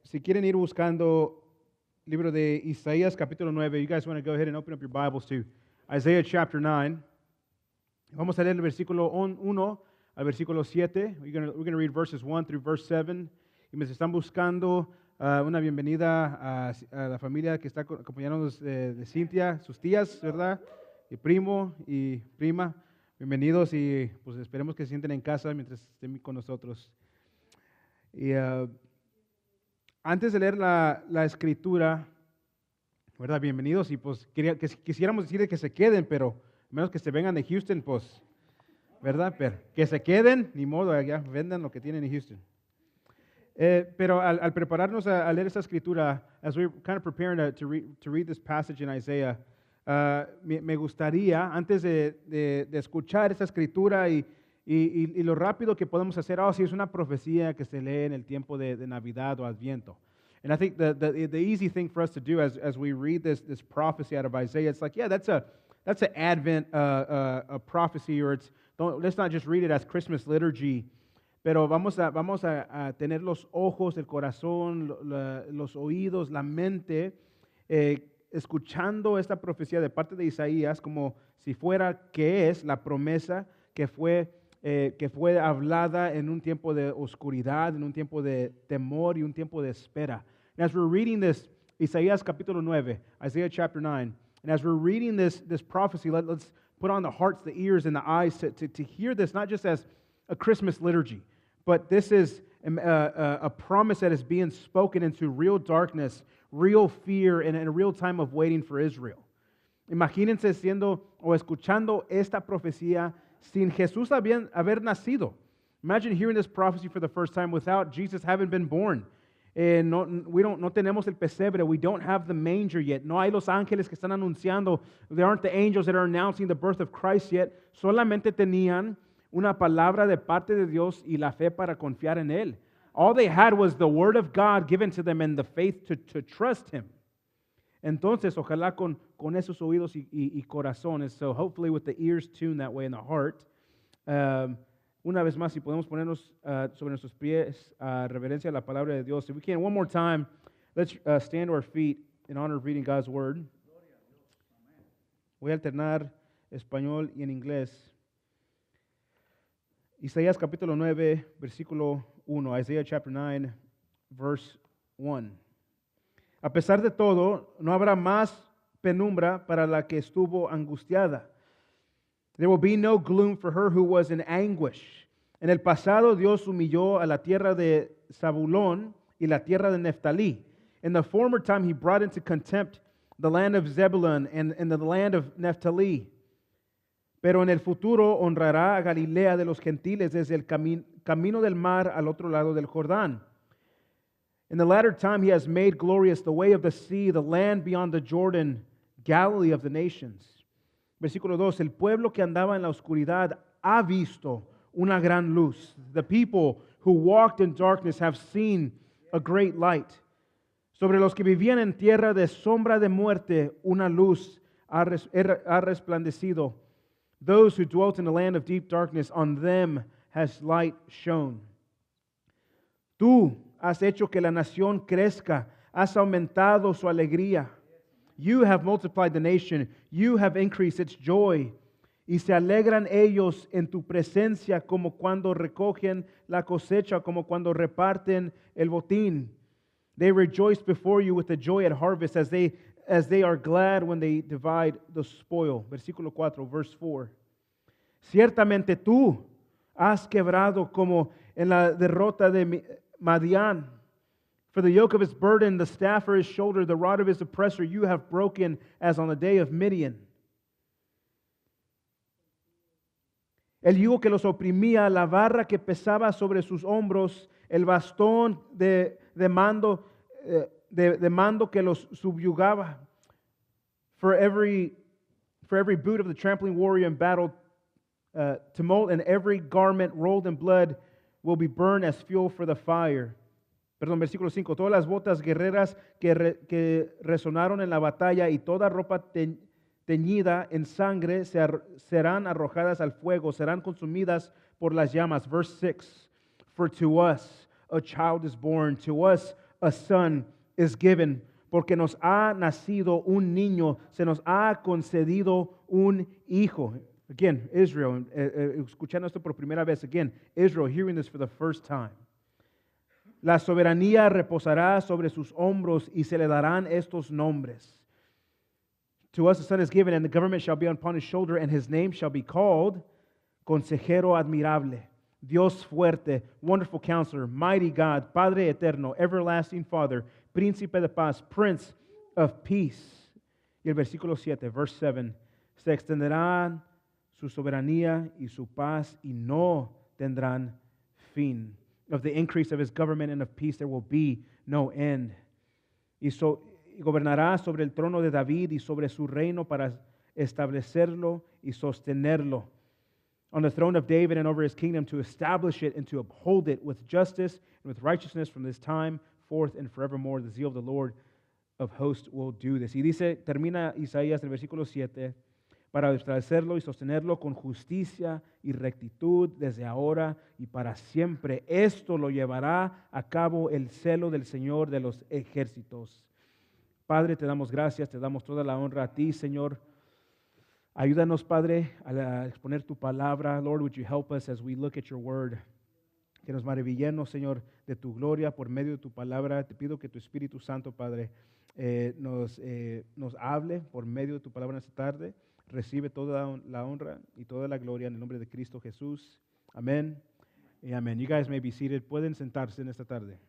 Si quieren ir buscando el libro de Isaías capítulo 9, you guys want to go ahead and open up your Bibles to Isaiah chapter 9. Vamos a leer el versículo 1 al versículo 7. We're going to read verses 1 through verse 7. Y me están buscando una bienvenida a la familia que está acompañándonos de Cintia, sus tías, ¿verdad? Y primo y prima. Bienvenidos y pues esperemos que se sienten en casa mientras estén con nosotros. Y antes de leer la escritura, ¿verdad? Bienvenidos y pues quisiéramos decirles que se queden, pero a menos que se vengan de Houston, pues, ¿verdad? Pero que se queden, ni modo, ya vendan lo que tienen en Houston. Pero al prepararnos a leer esta escritura, as we're kind of preparing to read this passage in Isaiah, me gustaría, antes de escuchar esta escritura y lo rápido que podemos hacer, si es una profecía que se lee en el tiempo de Navidad o Adviento. And I think the easy thing for us to do as we read this prophecy out of Isaiah, it's like, yeah, that's an Advent a prophecy, or let's not just read it as Christmas liturgy. Pero vamos a tener los ojos, el corazón, los oídos, la mente, escuchando esta profecía de parte de Isaías como si fuera que es la promesa que fue hablada en un tiempo de oscuridad, en un tiempo de temor y un tiempo de espera. And as we're reading this, Isaías capítulo 9, Isaiah chapter 9, and as we're reading this prophecy, let's put on the hearts, the ears, and the eyes to hear this, not just as a Christmas liturgy, but this is a promise that is being spoken into real darkness, real fear, and a real time of waiting for Israel. Imagínense siendo o escuchando esta profecía sin Jesús haber nacido. Imagine hearing this prophecy for the first time without Jesus having been born. No tenemos el pesebre. We don't have the manger yet. No hay los ángeles que están anunciando. There aren't the angels that are announcing the birth of Christ yet. Solamente tenían una palabra de parte de Dios y la fe para confiar en Él. All they had was the word of God given to them and the faith to trust Him. Entonces, ojalá con esos oídos y corazones, so hopefully with the ears tuned that way in the heart, una vez más, si podemos ponernos sobre nuestros pies a reverencia a la palabra de Dios. If we can, one more time, let's stand to our feet in honor of reading God's Word. Voy a alternar español y en inglés. Isaías capítulo 9, versículo 1. Isaiah chapter 9, verse 1. A pesar de todo, no habrá más penumbra para la que estuvo angustiada. There will be no gloom for her who was in anguish. En el pasado, Dios humilló a la tierra de Zabulón y la tierra de Neftalí. In the former time, He brought into contempt the land of Zebulun and the land of Neftalí. Pero en el futuro honrará a Galilea de los gentiles desde el camino del mar al otro lado del Jordán. In the latter time, He has made glorious the way of the sea, the land beyond the Jordan, Galilee of the nations. Versículo 2, el pueblo que andaba en la oscuridad ha visto una gran luz. The people who walked in darkness have seen a great light. Sobre los que vivían en tierra de sombra de muerte, una luz ha resplandecido. Those who dwelt in the land of deep darkness, on them has light shone. Tú has hecho que la nación crezca, has aumentado su alegría. You have multiplied the nation, you have increased its joy. Y se alegran ellos en tu presencia como cuando recogen la cosecha, como cuando reparten el botín. They rejoice before you with the joy at harvest as they are glad when they divide the spoil. Versículo 4, verse 4. Ciertamente tú has quebrado como en la derrota de Madián. For the yoke of his burden, the staff for his shoulder, the rod of his oppressor, you have broken as on the day of Midian. El yugo que los oprimía, la barra que pesaba sobre sus hombros, el bastón de mando que los subyugaba. For every boot of the trampling warrior in battle, tumult, and every garment rolled in blood will be burned as fuel for the fire. Perdón, versículo 5. Todas las botas guerreras que resonaron en la batalla y toda ropa teñida en sangre serán arrojadas al fuego, serán consumidas por las llamas. Verse 6. For to us a child is born, to us a son is given, porque nos ha nacido un niño, se nos ha concedido un hijo. Again, Israel, escuchando esto por primera vez, again, Israel, hearing this for the first time. La soberanía reposará sobre sus hombros y se le darán estos nombres. To us a son is given, and the government shall be upon his shoulder, and his name shall be called Consejero Admirable, Dios Fuerte, Wonderful Counselor, Mighty God, Padre Eterno, Everlasting Father, Príncipe de Paz, Prince of Peace. Y el versículo 7, verse 7, se extenderán su soberanía y su paz y no tendrán fin. Of the increase of his government and of peace there will be no end. Y gobernará sobre el trono de David y sobre su reino para establecerlo y sostenerlo. On the throne of David and over his kingdom, to establish it and to uphold it with justice and with righteousness from this time forth and forevermore. The zeal of the Lord of hosts will do this. Y dice, termina Isaías en el versículo 7, para establecerlo y sostenerlo con justicia y rectitud desde ahora y para siempre. Esto lo llevará a cabo el celo del Señor de los ejércitos. Padre, te damos gracias, te damos toda la honra a ti, Señor. Ayúdanos, Padre, a exponer tu palabra. Lord, would you help us as we look at your word? Que nos maravillemos, Señor, de tu gloria por medio de tu palabra. Te pido que tu Espíritu Santo, Padre, nos hable por medio de tu palabra esta tarde. Recibe toda la honra y toda la gloria en el nombre de Cristo Jesús. Amén y amén. You guys may be seated. Pueden sentarse en esta tarde.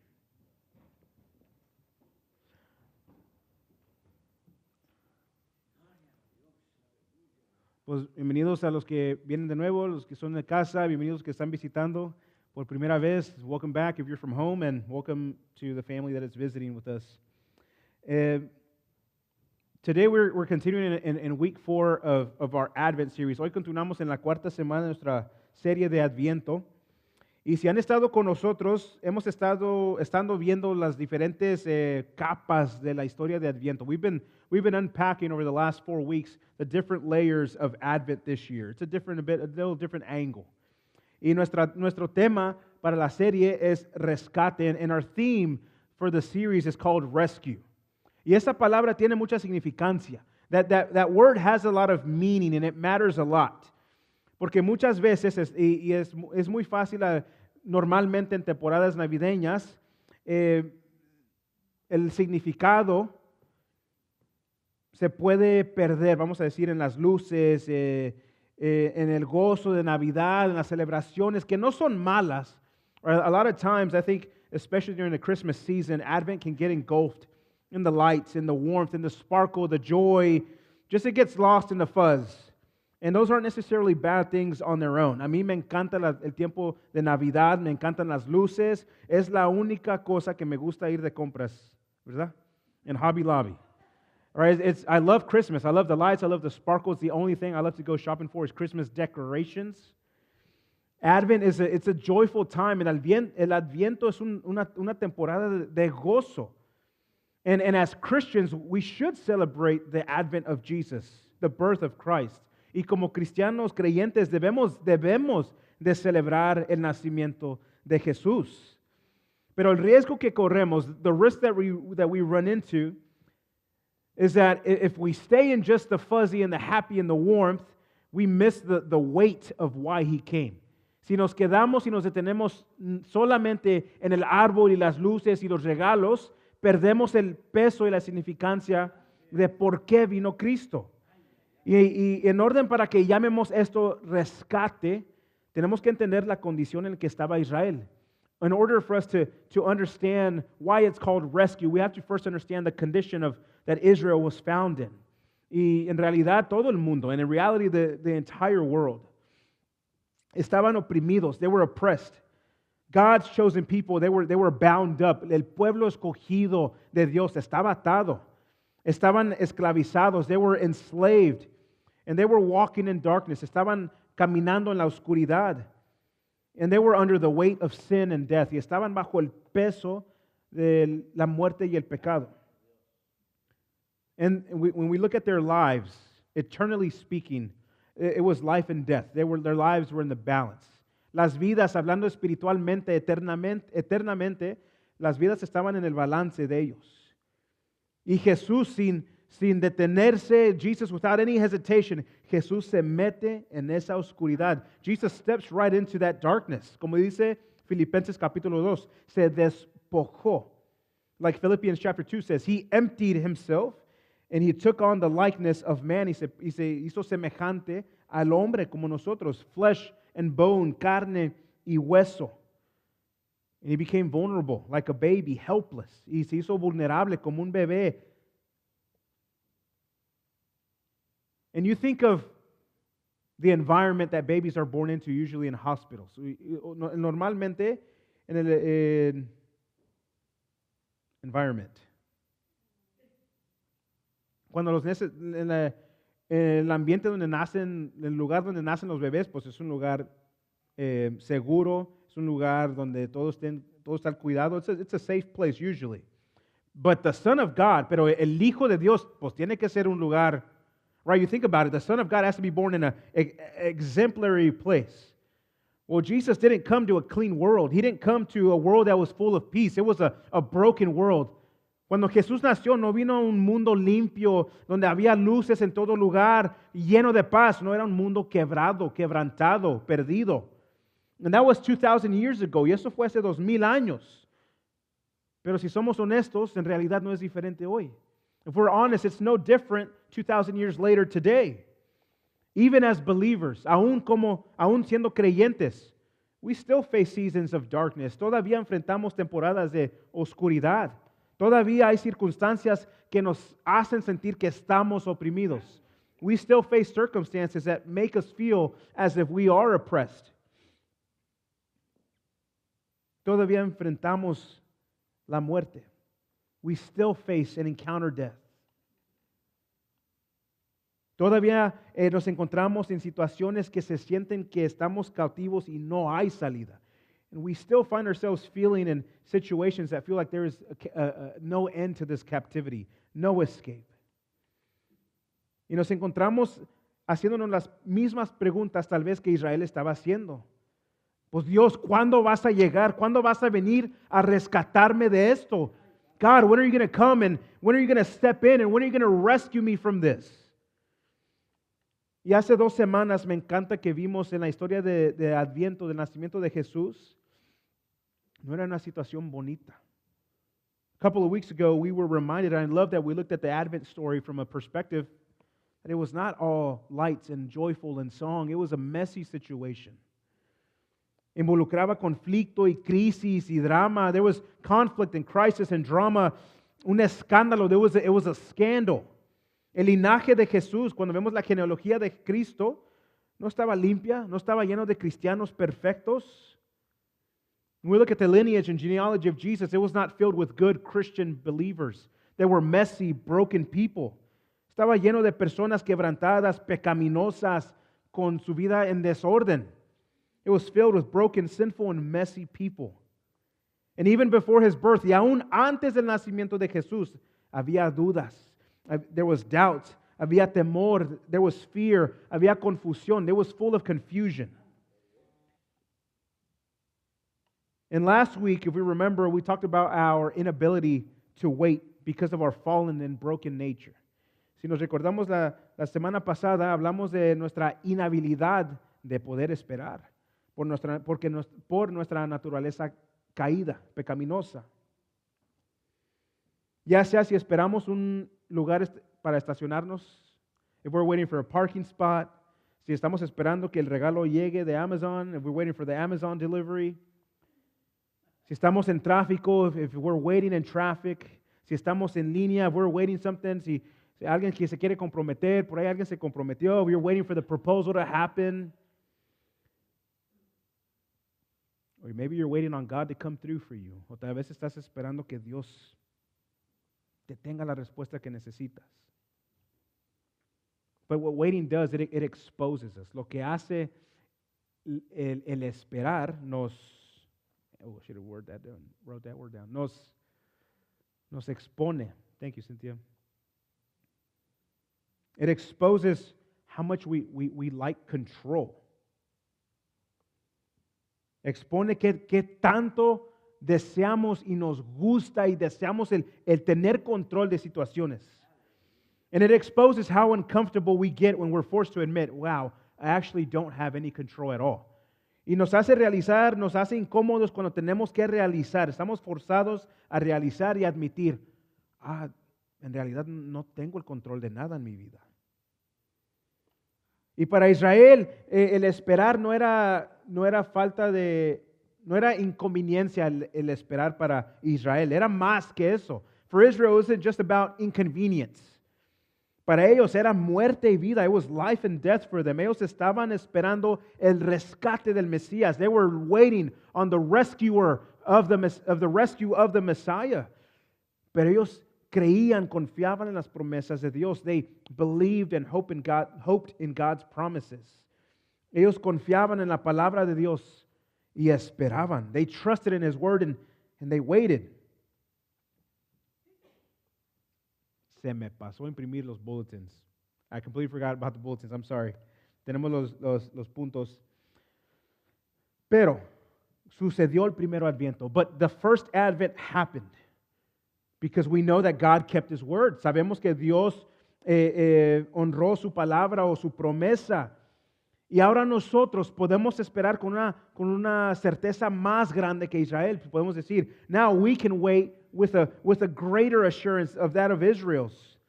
Pues bienvenidos a los que vienen de nuevo, los que son de casa, bienvenidos a los que están visitando por primera vez. Welcome back if you're from home, and welcome to the family that is visiting with us. Today we're continuing in week 4 of our Advent series. Hoy continuamos en la cuarta semana de nuestra serie de Adviento. Y si han estado con nosotros, hemos estado viendo las diferentes capas de la historia de Adviento. We've been unpacking over the last 4 weeks the different layers of Advent this year. It's a little different angle. Y nuestro tema para la serie es rescate, and our theme for the series is called rescue. Y esa palabra tiene mucha significancia. That word has a lot of meaning and it matters a lot. Porque muchas veces, es muy fácil, normalmente en temporadas navideñas, el significado se puede perder, vamos a decir, en las luces, en el gozo de Navidad, en las celebraciones, que no son malas. A lot of times, I think, especially during the Christmas season, Advent can get engulfed in the lights, in the warmth, in the sparkle, the joy. Just it gets lost in the fuzz. And those aren't necessarily bad things on their own. A mí me encanta el tiempo de Navidad, me encantan las luces. Es la única cosa que me gusta ir de compras, ¿verdad? En Hobby Lobby. All right, I love Christmas. I love the lights. I love the sparkles. The only thing I love to go shopping for is Christmas decorations. Advent it's a joyful time. El Adviento es una temporada de gozo. And as Christians, we should celebrate the advent of Jesus, the birth of Christ. Y como cristianos creyentes debemos de celebrar el nacimiento de Jesús. Pero el riesgo que corremos, the risk that we run into, is that if we stay in just the fuzzy and the happy and the warmth, we miss the weight of why He came. Si nos quedamos y nos detenemos solamente en el árbol y las luces y los regalos, perdemos el peso y la significancia de por qué vino Cristo. Y en orden para que llamemos esto rescate, tenemos que entender la condición en la que estaba Israel. In order for us to understand why it's called rescue, we have to first understand the condition that Israel was found in. Y en realidad todo el mundo, and in reality the entire world, estaban oprimidos, they were oppressed. God's chosen people, they were bound up. El pueblo escogido de Dios estaba atado. Estaban esclavizados, they were enslaved. And they were walking in darkness. Estaban caminando en la oscuridad. And they were under the weight of sin and death. Y estaban bajo el peso de la muerte y el pecado. And when we look at their lives, eternally speaking, it was life and death. Their lives were in the balance. Las vidas, hablando espiritualmente, eternamente, las vidas estaban en el balance de ellos. Y Jesús, sin detenerse, Jesus, without any hesitation, Jesús se mete en esa oscuridad. Jesus steps right into that darkness. Como dice Filipenses capítulo 2, se despojó. Like Philippians chapter 2 says, he emptied himself and he took on the likeness of man. Y se hizo semejante al hombre como nosotros, flesh and bone, carne y hueso. And he became vulnerable, like a baby, helpless. Y se hizo vulnerable como un bebé. And you think of the environment that babies are born into, usually in hospitals. Normalmente, en el environment. Cuando en el ambiente donde nacen, el lugar donde nacen los bebés, pues es un lugar seguro, es un lugar donde todo está al cuidado. It's a safe place usually. But the Son of God, pero el Hijo de Dios, pues tiene que ser un lugar, right? You think about it, the Son of God has to be born in an exemplary place. Well, Jesus didn't come to a clean world. He didn't come to a world that was full of peace. It was a broken world. Cuando Jesús nació, no vino a un mundo limpio, donde había luces en todo lugar, lleno de paz. No era un mundo quebrado, quebrantado, perdido. And that was 2,000 years ago. Y eso fue hace 2,000 años. Pero si somos honestos, en realidad no es diferente hoy. If we're honest, it's no different 2,000 years later today. Even as believers, aún siendo creyentes, we still face seasons of darkness. Todavía enfrentamos temporadas de oscuridad. Todavía hay circunstancias que nos hacen sentir que estamos oprimidos. We still face circumstances that make us feel as if we are oppressed. Todavía enfrentamos la muerte. We still face and encounter death. Todavía nos encontramos en situaciones que se sienten que estamos cautivos y no hay salida. And we still find ourselves feeling in situations that feel like there is no end to this captivity, no escape. Y nos encontramos haciéndonos las mismas preguntas tal vez que Israel estaba haciendo. Pues Dios, ¿cuándo vas a llegar? ¿Cuándo vas a venir a rescatarme de esto? God, when are you going to come and when are you going to step in and when are you going to rescue me from this? Y hace 2 semanas me encanta que vimos en la historia de Adviento, del nacimiento de Jesús, no era una situación bonita. A couple of weeks ago, we were reminded, and I love that we looked at the Advent story from a perspective that it was not all lights and joyful and song. It was a messy situation. Involucraba conflicto y crisis y drama. There was conflict and crisis and drama. Un escándalo. It was a scandal. El linaje de Jesús, cuando vemos la genealogía de Cristo, no estaba limpia, no estaba lleno de cristianos perfectos. When we look at the lineage and genealogy of Jesus, it was not filled with good Christian believers. They were messy, broken people. Estaba lleno de personas quebrantadas, pecaminosas, con su vida en desorden. It was filled with broken, sinful, and messy people. And even before his birth, y aún antes del nacimiento de Jesús, había dudas. There was doubt, había temor, there was fear, había confusión. It was full of confusion. And last week, if we remember, we talked about our inability to wait because of our fallen and broken nature. Si nos recordamos la semana pasada, hablamos de nuestra inhabilidad de poder esperar por nuestra naturaleza caída, pecaminosa. Ya sea si esperamos un lugar para estacionarnos, if we're waiting for a parking spot, si estamos esperando que el regalo llegue de Amazon, if we're waiting for the Amazon delivery, si estamos en tráfico, if we're waiting in traffic, si estamos en línea, if we're waiting something, si alguien que se quiere comprometer, por ahí alguien se comprometió, we're waiting for the proposal to happen. Or maybe you're waiting on God to come through for you. O tal vez estás esperando que Dios te tenga la respuesta que necesitas. But what waiting does, it exposes us. Lo que hace el esperar nos, I should have wrote that word down. Nos expone. Thank you, Cynthia. It exposes how much we like control. Expone qué tanto deseamos y nos gusta y deseamos el tener control de situaciones. And it exposes how uncomfortable we get when we're forced to admit, wow, I actually don't have any control at all. Y nos hace realizar, nos hace incómodos cuando tenemos que realizar. Estamos forzados a realizar y admitir, en realidad no tengo el control de nada en mi vida. Y para Israel, el esperar no era inconveniencia el esperar para Israel. Era más que eso. For Israel, it wasn't just about inconvenience. Para ellos era muerte y vida. It was life and death for them. Ellos estaban esperando el rescate del Mesías. They were waiting on the rescuer of the rescue of the Messiah. Pero ellos creían, confiaban en las promesas de Dios. They believed and hoped in God's promises. Ellos confiaban en la palabra de Dios y esperaban. They trusted in His word and they waited. Se me pasó a imprimir los bulletins. I completely forgot about the bulletins. I'm sorry. Tenemos los puntos. Pero sucedió el primero adviento. But the first advent happened because we know that God kept His word. Sabemos que Dios honró su palabra o su promesa. Y ahora nosotros podemos esperar con una certeza más grande que Israel. Podemos decir, now we can wait with a greater assurance of that of Israel's.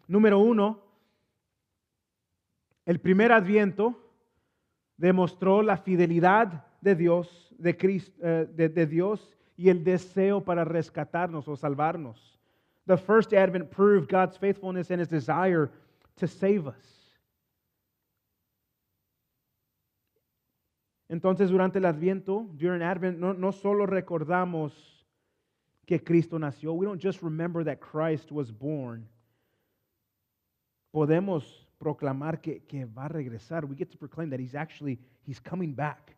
Número uno, el primer adviento demostró la fidelidad de Dios, de Cristo, de Dios y el deseo para rescatarnos o salvarnos. The first advent proved God's faithfulness and His desire to save us. Entonces, durante el Adviento, during Advent, no solo recordamos que Cristo nació. We don't just remember that Christ was born. Podemos proclamar que va a regresar. We get to proclaim that He's coming back.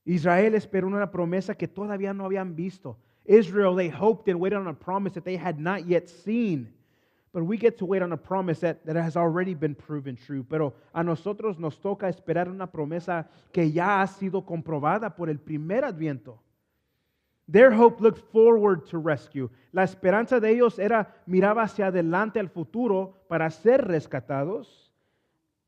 Israel esperó una promesa que todavía no habían visto. Israel, they hoped and waited on a promise that they had not yet seen. But we get to wait on a promise that has already been proven true. Pero a nosotros nos toca esperar una promesa que ya ha sido comprobada por el primer adviento. Their hope looked forward to rescue. La esperanza de ellos miraba hacia adelante al futuro para ser rescatados.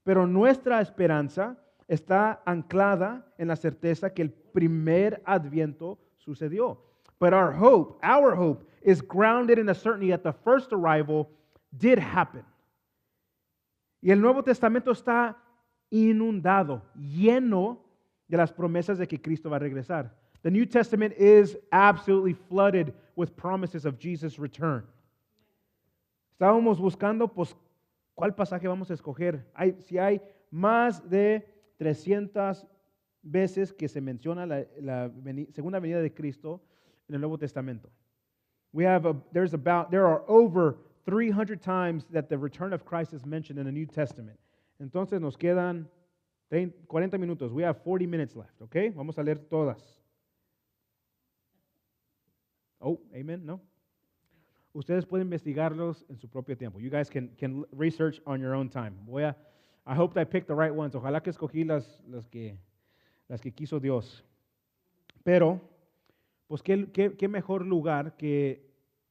Pero nuestra esperanza está anclada en la certeza que el primer adviento sucedió. But our hope is grounded in the certainty that the first arrival did happen. Y el Nuevo Testamento está inundado, lleno de las promesas de que Cristo va a regresar. The New Testament is absolutely flooded with promises of Jesus' return. Estábamos buscando, pues, ¿cuál pasaje vamos a escoger? Si hay más de 300 veces que se menciona la segunda venida de Cristo en el Nuevo Testamento. There are over 300 times that the return of Christ is mentioned in the New Testament. Entonces nos quedan 40 minutos. We have 40 minutes left, okay? Vamos a leer todas. Oh, amen, no? Ustedes pueden investigarlos en su propio tiempo. You guys can research on your own time. I hope I picked the right ones. Ojalá que escogí las que quiso Dios. Pero, pues qué mejor lugar que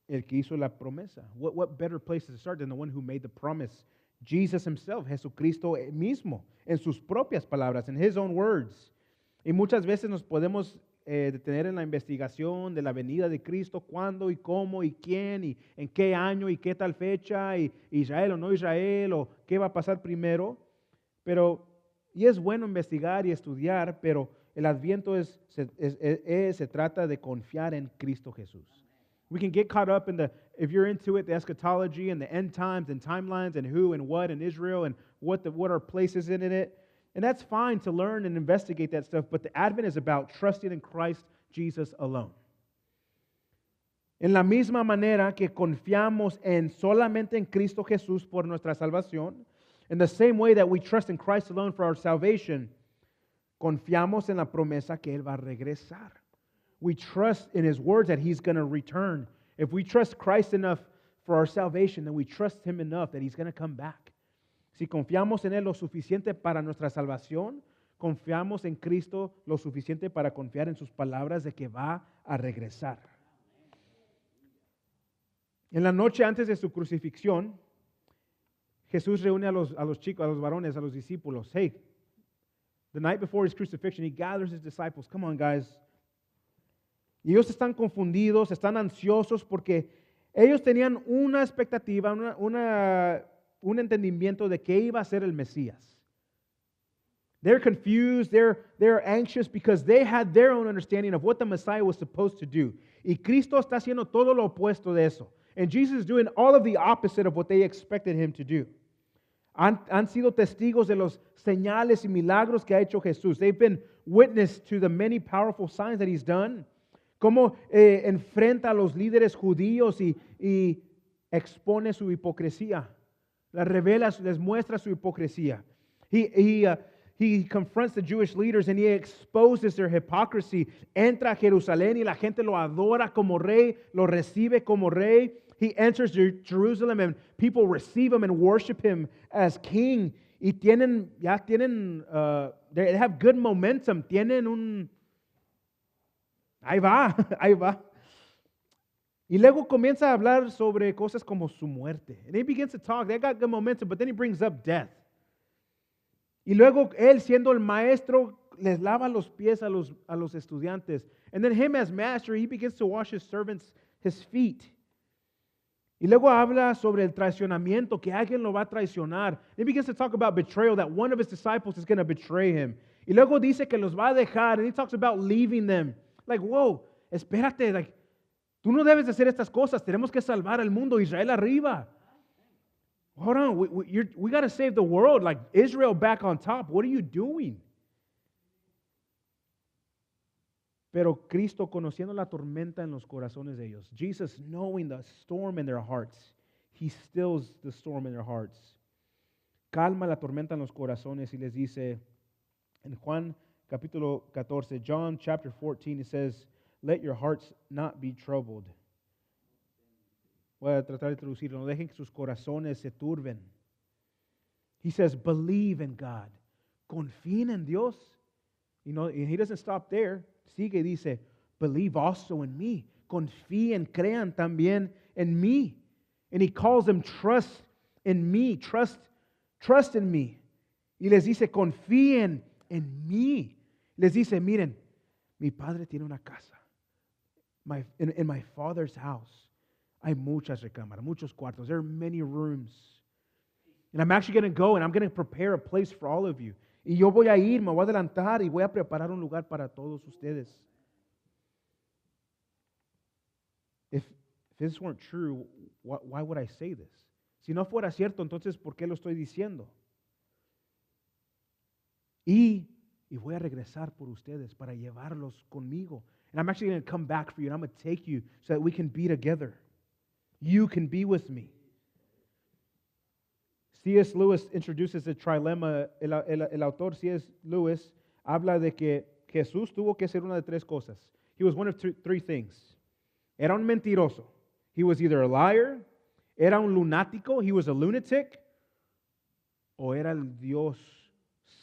el que hizo la promesa. What better place to start than the one who made the promise? Jesus Himself, Jesucristo mismo, en sus propias palabras, in His own words. Y muchas veces nos podemos detener en la investigación de la venida de Cristo, cuándo y cómo y quién y en qué año y qué tal fecha y Israel o no Israel o qué va a pasar primero. Y es bueno investigar y estudiar, pero el Adviento se trata de confiar en Cristo Jesús. We can get caught up if you're into it, the eschatology and the end times and timelines and who and what in Israel and what are places in it. And that's fine to learn and investigate that stuff, but the Advent is about trusting in Christ Jesus alone. En la misma manera que confiamos solamente en Cristo Jesús por nuestra salvación, in the same way that we trust in Christ alone for our salvation, confiamos en la promesa que Él va a regresar. We trust in His words that He's going to return. If we trust Christ enough for our salvation, then we trust Him enough that He's going to come back. Si confiamos en Él lo suficiente para nuestra salvación, confiamos en Cristo lo suficiente para confiar en sus palabras de que va a regresar. En la noche antes de su crucifixión, Jesús reúne a los chicos, a los varones, a los discípulos. Hey, the night before his crucifixion, he gathers his disciples. Come on, guys. Y ellos están confundidos, están ansiosos porque ellos tenían una expectativa, un entendimiento de que iba a ser el Mesías. They're confused, they're anxious because they had their own understanding of what the Messiah was supposed to do. Y Cristo está haciendo todo lo opuesto de eso. And Jesus is doing all of the opposite of what they expected him to do. Han sido testigos de los señales y milagros que ha hecho Jesús. They've been witness to the many powerful signs that he's done. Cómo enfrenta a los líderes judíos y expone su hipocresía. Les revela, les muestra su hipocresía. He confronts the Jewish leaders and he exposes their hypocrisy. Entra a Jerusalén y la gente lo adora como rey, lo recibe como rey. He enters Jerusalem and people receive him and worship him as king. Y they have good momentum. Ahí va. Y luego comienza a hablar sobre cosas como su muerte. And he begins to talk. They got good momentum, but then he brings up death. Y luego él, siendo el maestro, les lava los pies a los estudiantes. And then him as master, he begins to wash his servants his feet. Y luego habla sobre el traicionamiento, que alguien lo va a traicionar. He begins to talk about betrayal, that one of his disciples is going to betray him. Y luego dice que los va a dejar, and he talks about leaving them. Like, whoa, espérate, like, tú no debes de hacer estas cosas, tenemos que salvar al mundo, Israel arriba. Hold on, we got to save the world, like Israel back on top. What are you doing? Pero Cristo, conociendo la tormenta en los corazones de ellos, Jesus, knowing the storm in their hearts, he stills the storm in their hearts. Calma la tormenta en los corazones y les dice, en Juan capítulo 14, John chapter 14, it says, let your hearts not be troubled. Voy a tratar de traducirlo. No dejen que sus corazones se turben. He says, believe in God. Confíen en Dios. And he doesn't stop there. Sigue y dice, believe also in me. Confíen, crean también en mí. And he calls them trust in me. Trust in me. Y les dice, confíen en mí. Les dice, miren, mi padre tiene una casa. In my father's house. Hay muchas recámaras, muchos cuartos. There are many rooms. And I'm actually going to go and I'm going to prepare a place for all of you. Y yo voy a ir, me voy a adelantar y voy a preparar un lugar para todos ustedes. If this weren't true, why would I say this? Si no fuera cierto, entonces, ¿por qué lo estoy diciendo? Y voy a regresar por ustedes para llevarlos conmigo. And I'm actually going to come back for you and I'm going to take you so that we can be together. You can be with me. C.S. Lewis introduces the trilemma. El autor C.S. Lewis habla de que Jesús tuvo que ser una de tres cosas. He was one of three things. Era un mentiroso. He was either a liar, era un lunático, he was a lunatic, o era el Dios,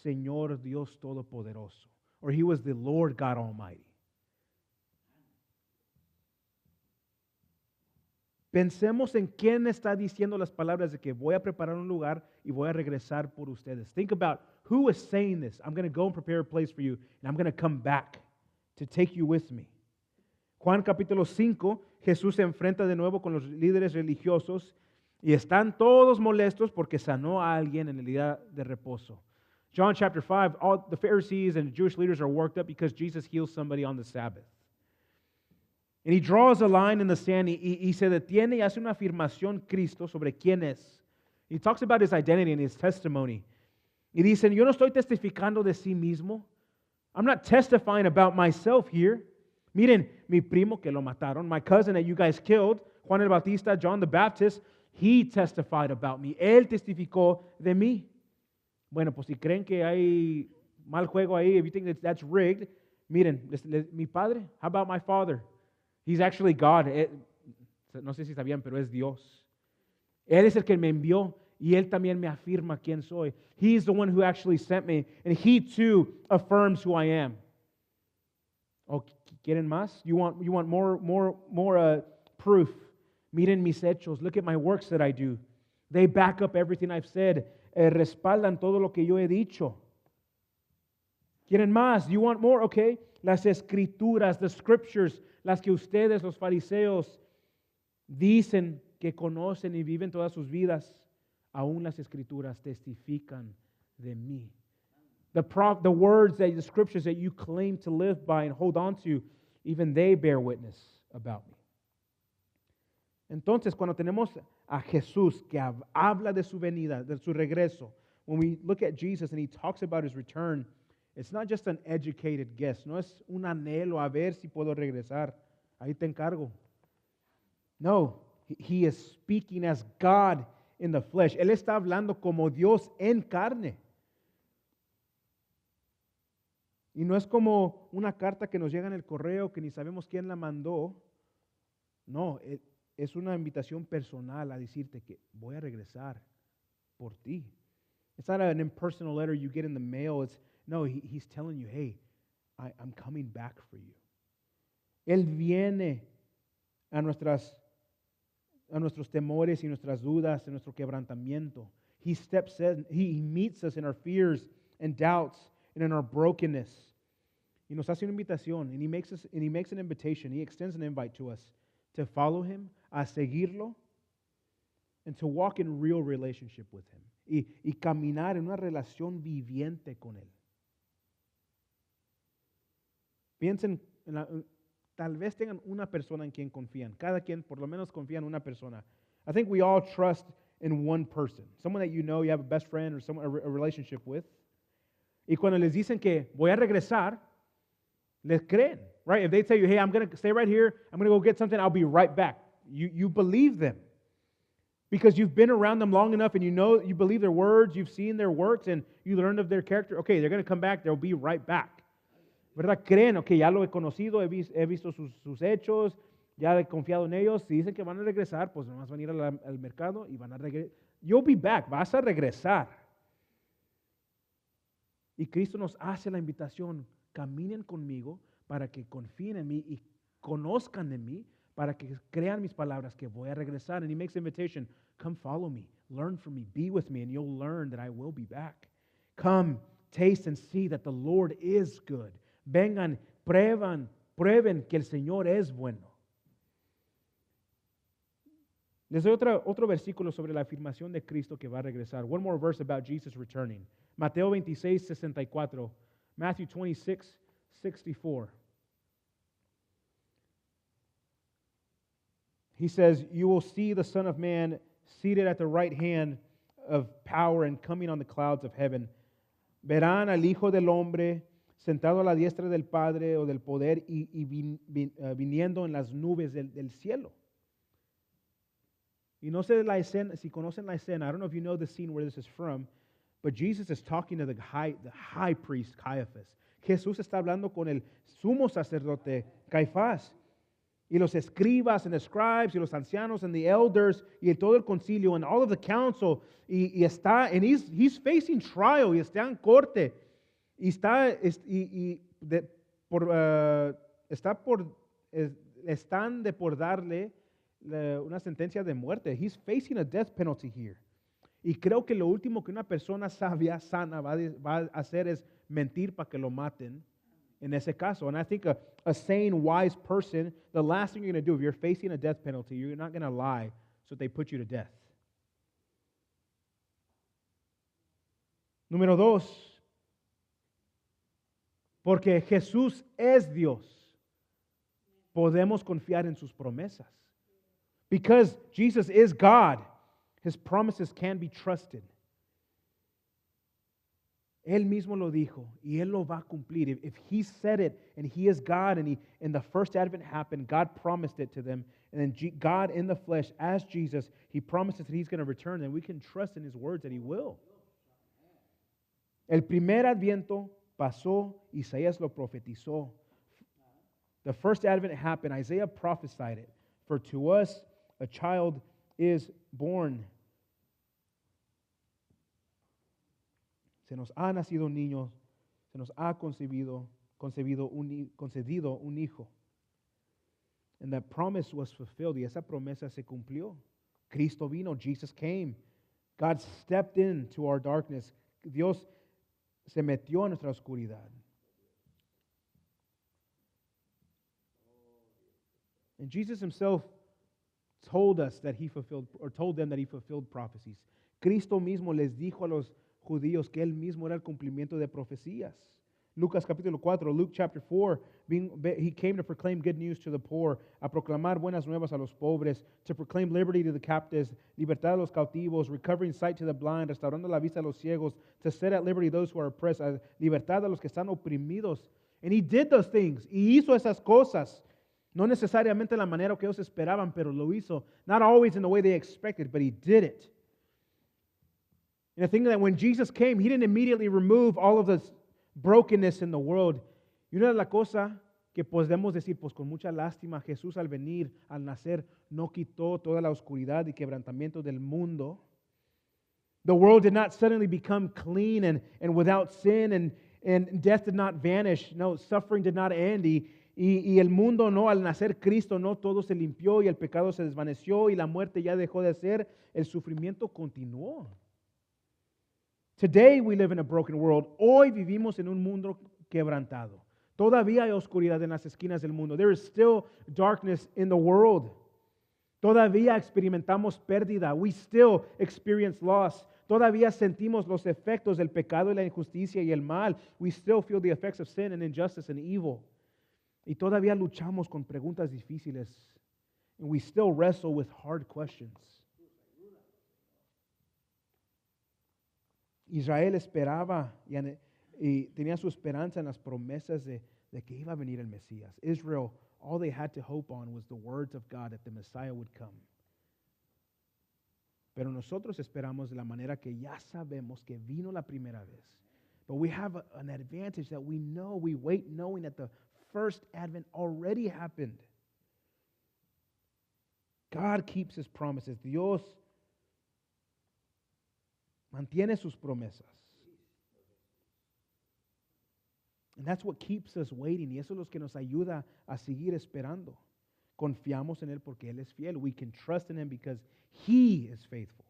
Señor Dios Todopoderoso. Or he was the Lord God Almighty. Pensemos en quién está diciendo las palabras de que voy a preparar un lugar y voy a regresar por ustedes. Think about who is saying this. I'm going to go and prepare a place for you and I'm going to come back to take you with me. Juan capítulo 5, Jesús se enfrenta de nuevo con los líderes religiosos y están todos molestos porque sanó a alguien en el día de reposo. John chapter 5, all the Pharisees and the Jewish leaders are worked up because Jesus heals somebody on the Sabbath. And he draws a line in the sand y se detiene y hace una afirmación Cristo sobre quién es. He talks about his identity and his testimony. Y dicen, yo no estoy testificando de sí mismo. I'm not testifying about myself here. Miren, mi primo que lo mataron, my cousin that you guys killed, Juan el Bautista, John the Baptist, he testified about me. Él testificó de mí. Bueno, pues si creen que hay mal juego ahí, if you think that's rigged, miren, mi padre, how about my father? He's actually God. No sé si sabían, pero es Dios. Él es el que me envió. y Él también me afirma quién soy. He's the one who actually sent me, and He too affirms who I am. Oh, ¿quieren más? You want more proof? Miren mis hechos. Look at my works that I do. They back up everything I've said. Respaldan todo lo que yo he dicho. ¿Quieren más? You want more? Okay. Las escrituras, the scriptures, las que ustedes, los fariseos, dicen que conocen y viven todas sus vidas, aún las escrituras testifican de mí. The words, the scriptures that you claim to live by and hold on to, even they bear witness about me. Entonces, cuando tenemos a Jesús que habla de su venida, de su regreso, when we look at Jesus and He talks about His return, it's not just an educated guess. No es un anhelo a ver si puedo regresar. Ahí te encargo. No, He is speaking as God in the flesh. Él está hablando como Dios en carne. Y no es como una carta que nos llega en el correo que ni sabemos quién la mandó. No, es una invitación personal a decirte que voy a regresar por ti. It's not an impersonal letter you get in the mail. He's telling you, hey, I'm coming back for you. Él viene a nuestros temores y nuestras dudas, en nuestro quebrantamiento. He steps in, He meets us in our fears and doubts and in our brokenness. Y nos hace una invitación, and He makes an invitation. He extends an invite to us to follow Him, a seguirlo, and to walk in real relationship with Him. Y caminar en una relación viviente con Él. Piensen, tal vez tengan una persona en quien confían. Cada quien por lo menos confía en una persona. I think we all trust in one person. Someone that you know, you have a best friend or someone, a relationship with. Y cuando les dicen que voy a regresar, les creen, right? If they tell you, hey, I'm going to stay right here, I'm going to go get something, I'll be right back. You believe them. Because you've been around them long enough and you believe their words, you've seen their works, and you learned of their character. Okay, they're going to come back, they'll be right back. ¿Verdad? Creen, ok, ya lo he conocido, he visto sus hechos, ya he confiado en ellos. Si dicen que van a regresar, pues nomás van a ir al mercado y van a regresar. You'll be back, vas a regresar. Y Cristo nos hace la invitación, caminen conmigo para que confíen en mí y conozcan de mí, para que crean mis palabras que voy a regresar. And He makes the invitation, come follow me, learn from me, be with me, and you'll learn that I will be back. Come, taste and see that the Lord is good. Vengan, prueben que el Señor es bueno. Les doy otro versículo sobre la afirmación de Cristo que va a regresar. One more verse about Jesus returning. Mateo 26, 64. Matthew 26, 64. He says, you will see the Son of Man seated at the right hand of power and coming on the clouds of heaven. Verán al Hijo del Hombre sentado a la diestra del Padre o del poder y viniendo en las nubes del cielo. Y no sé la escena, si conocen la escena, I don't know if you know the scene where this is from, but Jesus is talking to the high priest Caiaphas. Jesús está hablando con el sumo sacerdote Caifás. Y los escribas and the scribes y los ancianos and the elders y todo el concilio and all of the council y está, and he's facing trial y está en corte y están de por darle una sentencia de muerte. He's facing a death penalty here. Y creo que lo último que una persona sabia, sana va a hacer es mentir para que lo maten. In ese caso, and I think a sane, wise person, the last thing you're going to do if you're facing a death penalty, you're not going to lie so they put you to death. Número 2, porque Jesús es Dios, podemos confiar en sus promesas. Because Jesus is God, His promises can be trusted. Él mismo lo dijo y Él lo va a cumplir. If He said it and He is God and the first advent happened, God promised it to them. And then God in the flesh, as Jesus, He promises that He's going to return, and we can trust in His words that He will. El primer adviento pasó, Isaías lo profetizó. The first advent happened, Isaiah prophesied it. For to us a child is born. Se nos ha nacido un niño, se nos ha concedido un hijo. And that promise was fulfilled. Y esa promesa se cumplió. Cristo vino, Jesus came. God stepped into our darkness. Dios se metió en nuestra oscuridad. And Jesus himself told them that he fulfilled prophecies. Cristo mismo les dijo a los judíos que él mismo era el cumplimiento de profecías. Lucas capítulo 4, Luke chapter 4, he came to proclaim good news to the poor, a proclamar buenas nuevas a los pobres, to proclaim liberty to the captives, libertad a los cautivos, recovering sight to the blind, restaurando la vista a los ciegos, to set at liberty those who are oppressed, a libertad a los que están oprimidos. And he did those things. Y hizo esas cosas. No necesariamente la manera que ellos esperaban, pero lo hizo. Not always in the way they expected, but he did it. And the thing that when Jesus came, he didn't immediately remove all of this brokenness in the world. Y una de las cosas que podemos decir, pues con mucha lástima, Jesús al venir, al nacer, no quitó toda la oscuridad y quebrantamiento del mundo. The world did not suddenly become clean and without sin, and death did not vanish. No, suffering did not end. Y el mundo no, al nacer Cristo, no, todo se limpió y el pecado se desvaneció y la muerte ya dejó de ser. El sufrimiento continuó. Today we live in a broken world. Hoy vivimos en un mundo quebrantado. Todavía hay oscuridad en las esquinas del mundo. There is still darkness in the world. Todavía experimentamos pérdida. We still experience loss. Todavía sentimos los efectos del pecado y la injusticia y el mal. We still feel the effects of sin and injustice and evil. Y todavía luchamos con preguntas difíciles. And we still wrestle with hard questions. Israel esperaba y tenía su esperanza en las promesas de que iba a venir el Mesías. Israel, all they had to hope on was the words of God that the Messiah would come. Pero nosotros esperamos de la manera que ya sabemos que vino la primera vez. But we have an advantage that we know, we wait knowing that the first advent already happened. God keeps his promises. Dios mantiene sus promesas. And that's what keeps us waiting. Y eso es lo que nos ayuda a seguir esperando. Confiamos en él porque él es fiel. We can trust in him because he is faithful.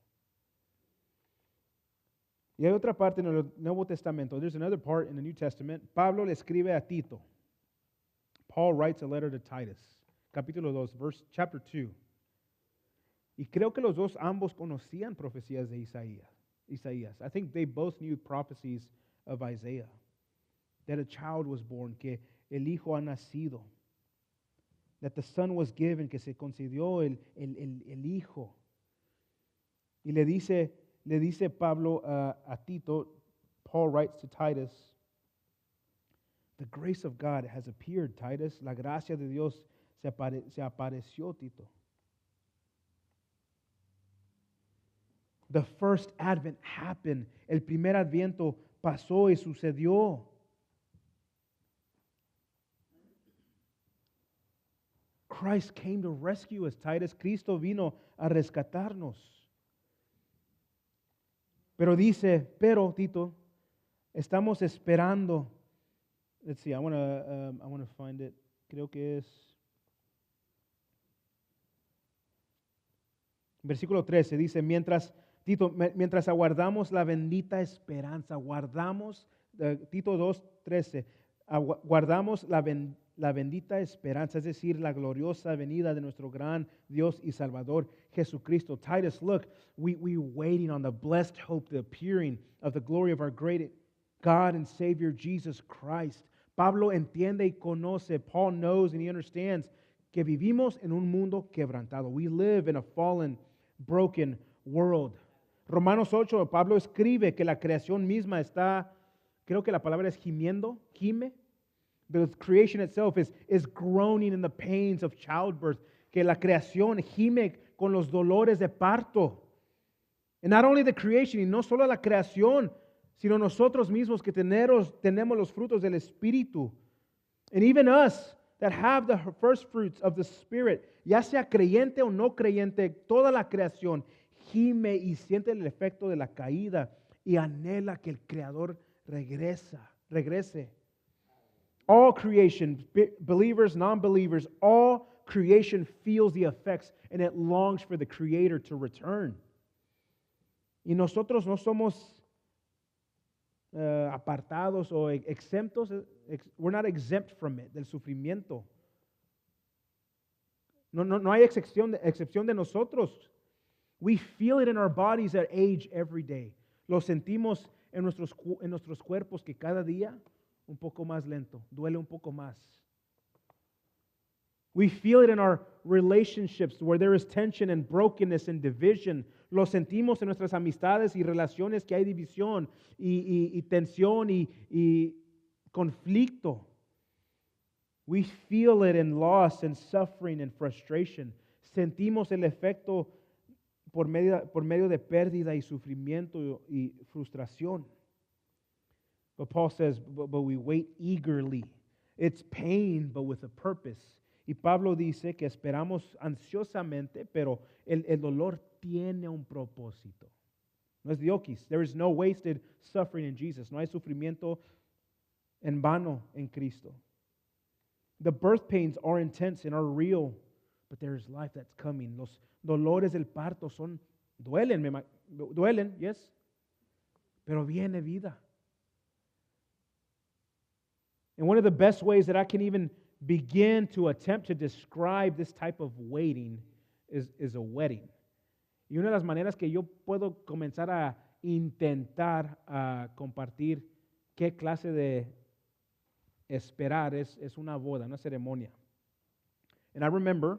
Y hay otra parte en el Nuevo Testamento. There's another part in the New Testament. Pablo le escribe a Tito. Paul writes a letter to Titus. Capítulo 2, chapter 2. Y creo que los dos ambos conocían profecías de Isaías. I think they both knew prophecies of Isaiah. That a child was born, que el hijo ha nacido. That the son was given, que se concedió el hijo. Y le dice Pablo a Tito, Paul writes to Titus, the grace of God has appeared, Titus. La gracia de Dios se apareció, Tito. The first advent happened. El primer adviento pasó y sucedió. Christ came to rescue us, Titus. Cristo vino a rescatarnos. Pero Tito, estamos esperando. Let's see, I want to find it. Creo que es versículo 13 dice, mientras aguardamos la bendita esperanza, Tito 2:13, guardamos la bendita esperanza, es decir, la gloriosa venida de nuestro gran Dios y Salvador, Jesucristo. Titus, look, we're waiting on the blessed hope, the appearing of the glory of our great God and Savior, Jesus Christ. Pablo entiende y conoce, Paul knows and he understands que vivimos en un mundo quebrantado. We live in a fallen, broken world. Romanos 8, Pablo escribe que la creación misma está, creo que la palabra es gime. The creation itself is groaning in the pains of childbirth. Que la creación gime con los dolores de parto. And not only the creation, y no solo la creación, sino nosotros mismos que tenemos los frutos del Espíritu. And even us that have the first fruits of the Spirit, ya sea creyente o no creyente, toda la creación gime y siente el efecto de la caída y anhela que el Creador regrese. All creation, believers, non-believers, all creation feels the effects and it longs for the Creator to return. Y nosotros no somos apartados o exentos. We're not exempt from it, del sufrimiento. No hay excepción de nosotros. We feel it in our bodies at age every day. Lo sentimos en nuestros cuerpos que cada día un poco más lento, duele un poco más. We feel it in our relationships where there is tension and brokenness and division. Lo sentimos en nuestras amistades y relaciones que hay división y tensión y conflicto. We feel it in loss and suffering and frustration. Sentimos el efecto por medio de pérdida y sufrimiento y frustración. But Paul says, but we wait eagerly. It's pain, but with a purpose. Y Pablo dice que esperamos ansiosamente, pero el dolor tiene un propósito. No es diokis. There is no wasted suffering in Jesus. No hay sufrimiento en vano en Cristo. The birth pains are intense and are real, but there is life that's coming. Los dolores del parto duelen, yes, pero viene vida. And one of the best ways that I can even begin to attempt to describe this type of waiting is a wedding. Y una de las maneras que yo puedo comenzar a intentar a compartir qué clase de esperar es una boda, una ceremonia. And I remember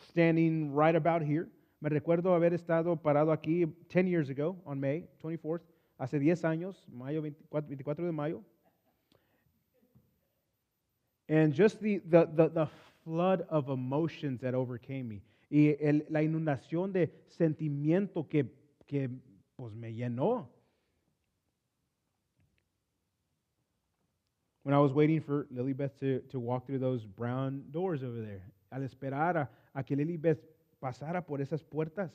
standing right about here. Me recuerdo haber estado parado aquí 10 years ago on May 24th, hace 10 años, mayo 24 de mayo. And just the flood of emotions that overcame me. Y la inundación de sentimiento que pues me llenó. When I was waiting for Lilybeth to walk through those brown doors over there, al esperar a que Lilybeth pasara por esas puertas.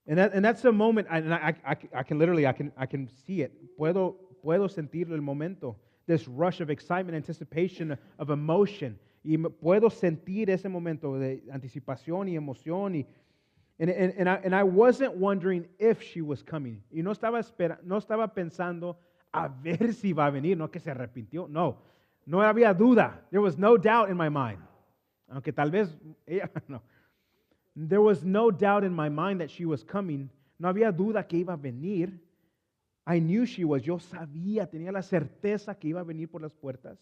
And that's a moment, and I can literally, I can see it. Puedo sentirlo el momento. This rush of excitement, anticipation, of emotion. Y puedo sentir ese momento de anticipación y emoción. And I wasn't wondering if she was coming. Y no estaba pensando a ver si va a venir, no que se arrepintió. No había duda. There was no doubt in my mind. Aunque tal vez ella, no. There was no doubt in my mind that she was coming. No había duda que iba a venir. I knew she was. Yo sabía, tenía la certeza que iba a venir por las puertas.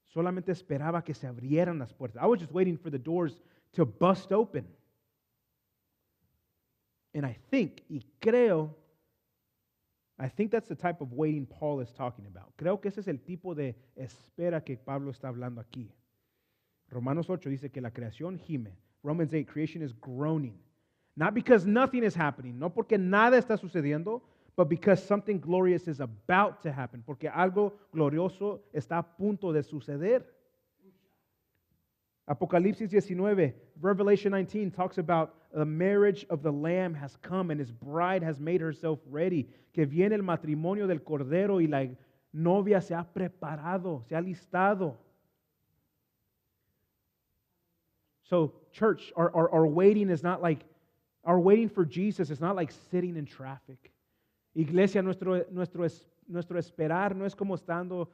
Solamente esperaba que se abrieran las puertas. I was just waiting for the doors to bust open. And I think that's the type of waiting Paul is talking about. Creo que ese es el tipo de espera que Pablo está hablando aquí. Romanos 8 dice que la creación gime. Romans 8, creation is groaning. Not because nothing is happening, no porque nada está sucediendo, but because something glorious is about to happen, porque algo glorioso está a punto de suceder. Apocalipsis 19, Revelation 19 talks about the marriage of the Lamb has come and his bride has made herself ready, que viene el matrimonio del Cordero y la novia se ha preparado, se ha listado. So, church, our waiting is not like, our waiting for Jesus is not like sitting in traffic. Iglesia, nuestro esperar no es como estando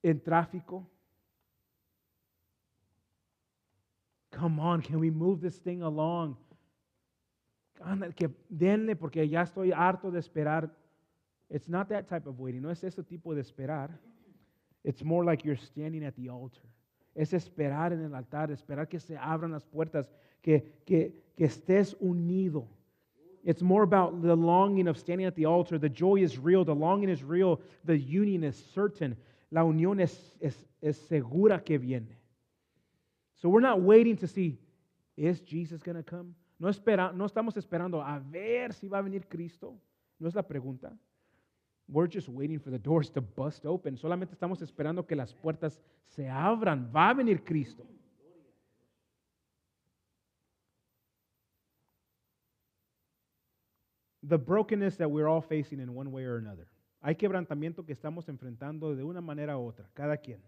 en tráfico. Come on, can we move this thing along? Que denle porque ya estoy harto de esperar. It's not that type of waiting. No es ese tipo de esperar. It's more like you're standing at the altar. Es esperar en el altar, esperar que se abran las puertas, que estés unido. It's more about the longing of standing at the altar. The joy is real, the longing is real, the union is certain. La unión es segura que viene. So we're not waiting to see, is Jesus going to come? No estamos esperando a ver si va a venir Cristo. No es la pregunta. We're just waiting for the doors to bust open. Solamente estamos esperando que las puertas se abran. Va a venir Cristo. the brokenness that we're all facing in one way or another. Hay quebrantamiento que estamos enfrentando de una manera u otra, cada quien.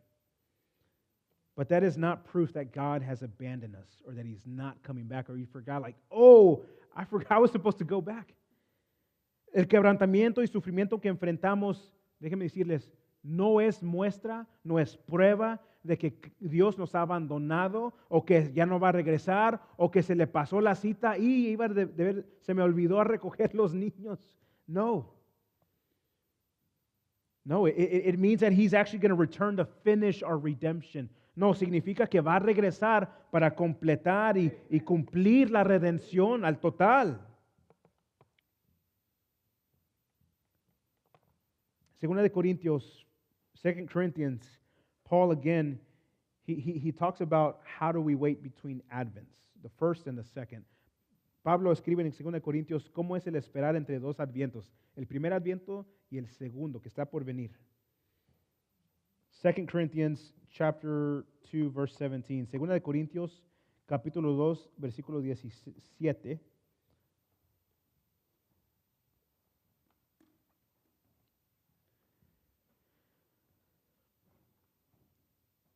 But that is not proof that God has abandoned us or that He's not coming back or He forgot, like, oh, I forgot I was supposed to go back. El quebrantamiento y sufrimiento que enfrentamos, déjenme decirles, no es muestra, no es prueba de que Dios nos ha abandonado o que ya no va a regresar o que se le pasó la cita y se me olvidó a recoger los niños. No. No, it means that He's actually going to return to finish our redemption. No, significa que va a regresar para completar y cumplir la redención al total. Segunda de Corintios, 2 Corinthians, Paul again, he talks about how do we wait between advents, the first and the second. Pablo escribe en 2 Corintios cómo es el esperar entre dos advientos, el primer adviento y el segundo que está por venir. 2 Corinthians chapter 2 verse 17. Segunda de Corintios capítulo 2 versículo 17.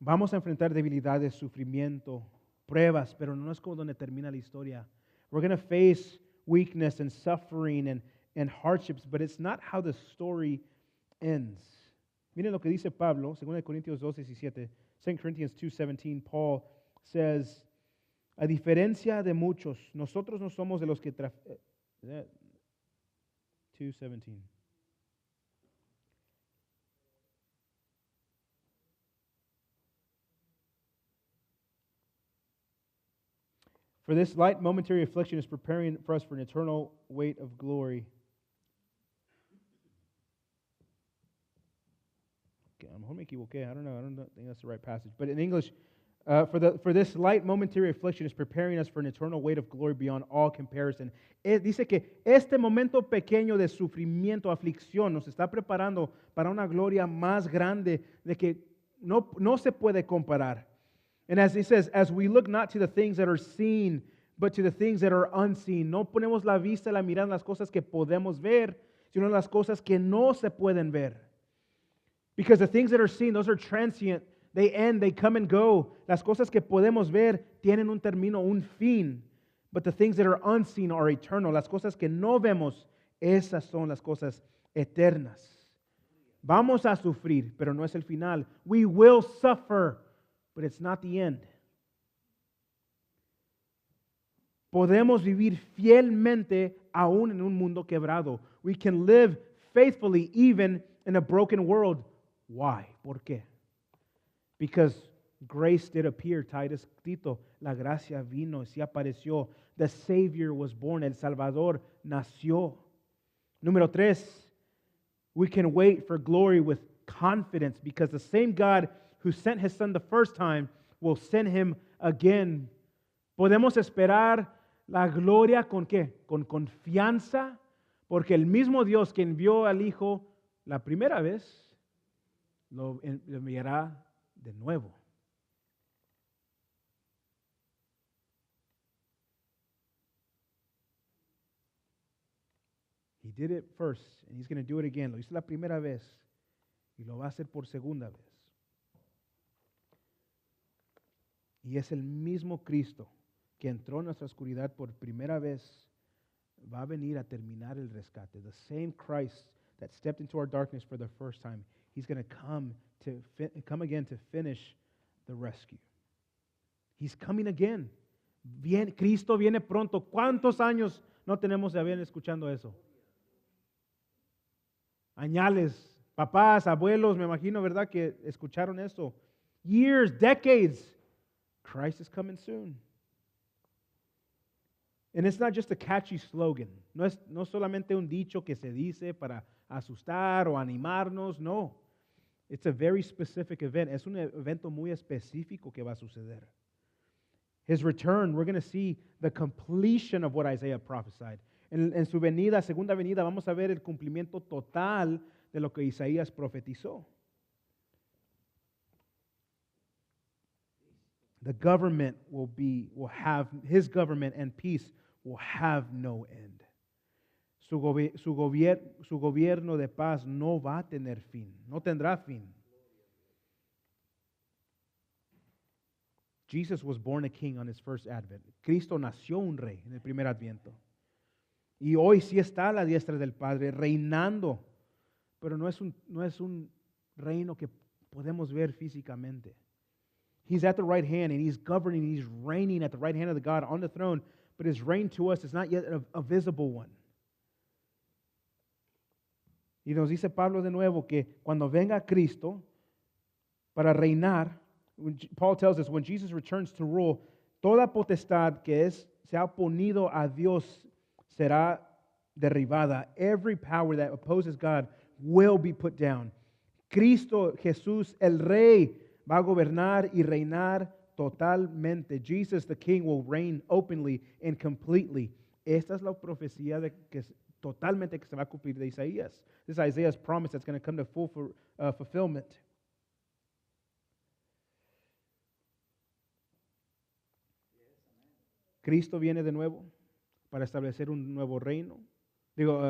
Vamos a enfrentar debilidades, sufrimiento, pruebas, pero no es como donde termina la historia. We're going to face weakness and suffering and hardships, but it's not how the story ends. Miren lo que dice Pablo, 2 Corintios 2:17, 2 Corinthians 2:17, Paul says, a diferencia de muchos, nosotros no somos de los que 2:17. For this light momentary affliction is preparing for us for an eternal weight of glory. Okay, a lo mejor me equivoqué. I don't think that's the right passage. But in English, for this light momentary affliction is preparing us for an eternal weight of glory beyond all comparison. Dice que este momento pequeño de sufrimiento, aflicción, nos está preparando para una gloria más grande de que no se puede comparar. And as he says, as we look not to the things that are seen, but to the things that are unseen. No ponemos la vista, la mirada en las cosas que podemos ver, sino en las cosas que no se pueden ver. Because the things that are seen, those are transient. They end, they come and go. Las cosas que podemos ver tienen un término, un fin. But the things that are unseen are eternal. Las cosas que no vemos, esas son las cosas eternas. Vamos a sufrir, pero no es el final. We will suffer, but it's not the end. Podemos vivir fielmente aún en un mundo quebrado. We can live faithfully even in a broken world. Why? ¿Por qué? Because grace did appear, Titus Tito. La gracia vino, sí apareció. The Savior was born. El Salvador nació. Número 3, we can wait for glory with confidence because the same God who sent His Son the first time will send Him again. Podemos esperar la gloria ¿con qué? Con confianza, porque el mismo Dios que envió al Hijo la primera vez, lo enviará de nuevo. He did it first, and He's going to do it again. Lo hizo la primera vez, y lo va a hacer por segunda vez. Y es el mismo Cristo que entró en nuestra oscuridad por primera vez, va a venir a terminar el rescate. The same Christ that stepped into our darkness for the first time, He's going to come again to finish the rescue. He's coming again. Cristo viene pronto. ¿Cuántos años no tenemos de haber escuchando eso? Añales, papás, abuelos, me imagino, ¿verdad? Que escucharon eso. Years, decades. Christ is coming soon. And it's not just a catchy slogan. No solamente un dicho que se dice para asustar o animarnos. No. It's a very specific event. Es un evento muy específico que va a suceder. His return, we're going to see the completion of what Isaiah prophesied. En su venida, segunda venida, vamos a ver el cumplimiento total de lo que Isaías profetizó. The government will have, His government and peace will have no end. su gobierno de paz no va a tener fin, no tendrá fin. Jesus was born a king on his first advent. Cristo nació un rey en el primer adviento. Y hoy sí está a la diestra del Padre, reinando. Pero no es un reino que podemos ver físicamente. He's at the right hand and he's governing, he's reigning at the right hand of the God on the throne. But his reign to us is not yet a visible one. Y nos dice Pablo de nuevo que cuando venga Cristo para reinar, Paul tells us when Jesus returns to rule, toda potestad que se ha oponido a Dios será derribada. Every power that opposes God will be put down. Cristo Jesús, el Rey, va a gobernar y reinar totalmente. Jesus the King will reign openly and completely. Esta es la profecía totalmente que se va a cumplir de Isaías. This is Isaiah's promise that's going to come to full fulfillment. Cristo viene de nuevo para establecer un nuevo reino,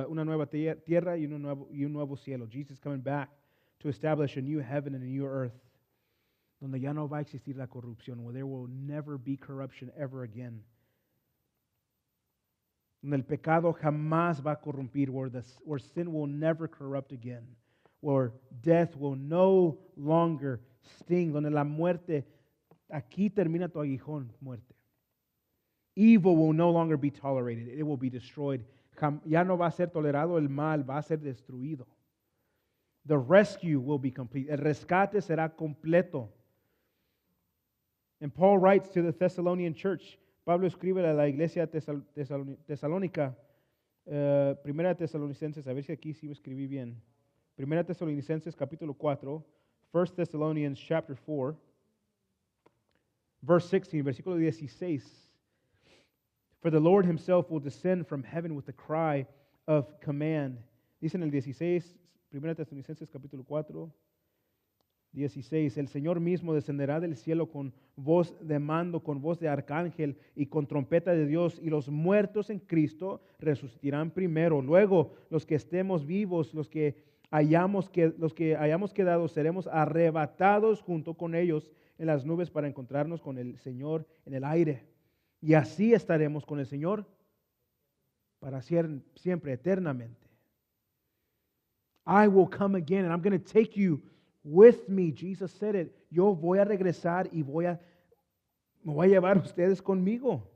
una nueva tierra y un nuevo cielo. Jesus coming back to establish a new heaven and a new earth, donde ya no va a existir la corrupción, where there will never be corruption ever again. Donde el pecado jamás va a corrompir, where sin will never corrupt again, where death will no longer sting, donde la muerte, aquí termina tu aguijón, muerte. Evil will no longer be tolerated. It will be destroyed. Ya no va a ser tolerado el mal, va a ser destruido. The rescue will be complete. El rescate será completo. And Paul writes to the Thessalonian church. Pablo escribe a la iglesia tesalónica. Primera Tesalonicenses, a ver si aquí sí me escribí bien. Primera Tesalonicenses capítulo 4. 1 Thessalonians chapter 4. Verse 16, versículo 16. For the Lord himself will descend from heaven with a cry of command. Dice en el 16, 1 Tesalonicenses capítulo 4, 16. El Señor mismo descenderá del cielo con voz de mando, con voz de arcángel y con trompeta de Dios, y los muertos en Cristo resucitarán primero. Luego, los que estemos vivos, los que hayamos quedado, seremos arrebatados junto con ellos en las nubes para encontrarnos con el Señor en el aire. Y así estaremos con el Señor para siempre, eternamente. I will come again and I'm going to take you with me. Jesus said it. Yo voy a regresar y me voy a llevar a ustedes conmigo.